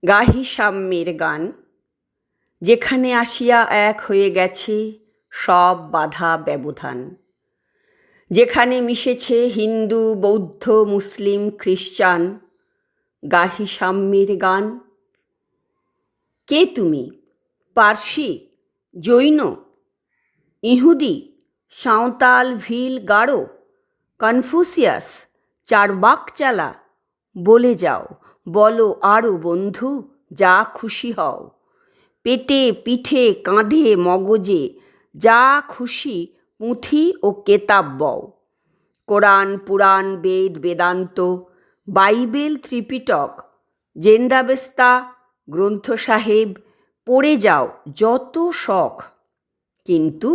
গাহি সাম্যের গান, যেখানে আসিয়া এক হয়ে গেছে সব বাধা ব্যবধান, যেখানে মিশেছে হিন্দু বৌদ্ধ মুসলিম খ্রিস্টান। গাহি সাম্যের গান। কে তুমি? পার্সি, জৈন, ইহুদি, সাঁওতাল, ভিল, গারো, কনফুসিয়াস, চারবাকচালা? বলে যাও, বলো আরও বন্ধু, যা খুশি হও। পেটে পিঠে কাঁধে মগজে যা খুশি পুঁথি ও কেতাব বও। কোরআন পুরাণ বেদ বেদান্ত, বাইবেল ত্রিপিটক, জেন্দাবেস্তা, গ্রন্থ সাহেব, পড়ে যাও যত শখ। কিন্তু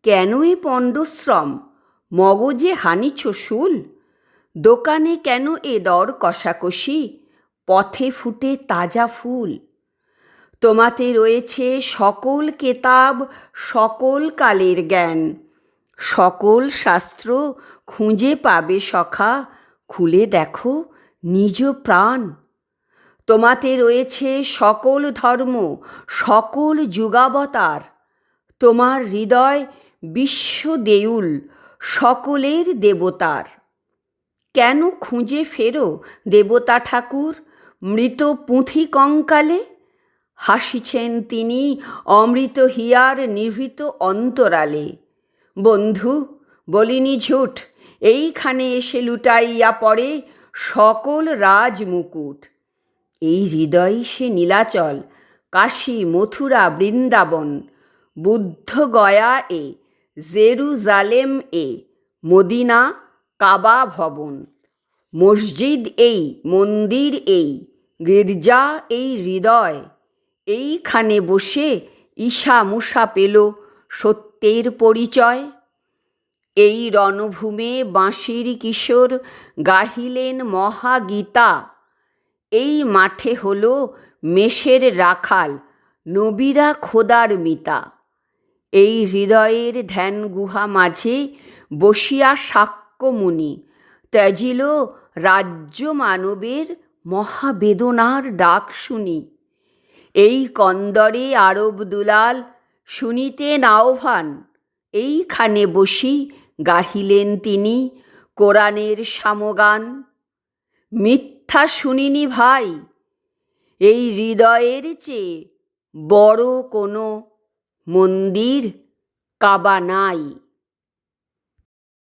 কেন এ পণ্ডশ্রম? মগজে হানিছ শুল? দোকানে কেন এ দর কষাকষি? পথে ফুটে তাজা ফুল। তোমাতে রয়েছে সকল কেতাব, সকল কালের জ্ঞান, সকল শাস্ত্র খুঁজে পাবে সখা, খুলে দেখো নিজ প্রাণ। তোমাতে রয়েছে সকল ধর্ম, সকল যুগাবতার। তোমার হৃদয় বিশ্ব দেউল, সকলের দেবতার। কেন খুঁজে ফেরো দেবতা ঠাকুর মৃত পুঁথি কঙ্কালে? হাসিছেন তিনি অমৃত হিয়ার নিভৃত অন্তরালে। বন্ধু, বলিনি ঝুঠ, এইখানে এসে লুটাইয়া পড়ে সকল রাজ মুকুট। এই হৃদয় সে নীলাচল, কাশী মথুরা বৃন্দাবন, বুদ্ধ গয়া এ, জেরুজালেম এ, মদিনা কাবা ভবন। মসজিদ এই, মন্দির এই, গির্জা এই হৃদয়। এইখানে বসে ঈশা মূষা পেল সত্যের পরিচয়। এই রণভূমে বাঁশির কিশোর গাহিলেন মহাগীতা। এই মাঠে হল মেষের রাখাল, নবীরা খোদার মিতা। এই হৃদয়ের ধ্যান গুহা মাঝে বসিয়া শাক্যমুনি ত্যাজিল রাজ্য মানবের মহাবেদনার ডাক শুনি। এই কন্দরে আরব দুলাল শুনিতেন আহ্বান। এইখানে বসি গাহিলেন তিনি কোরআনের সামগান। মিথ্যা শুনিনি ভাই, এই হৃদয়ের চেয়ে বড় কোনো মন্দির কাবা নাই।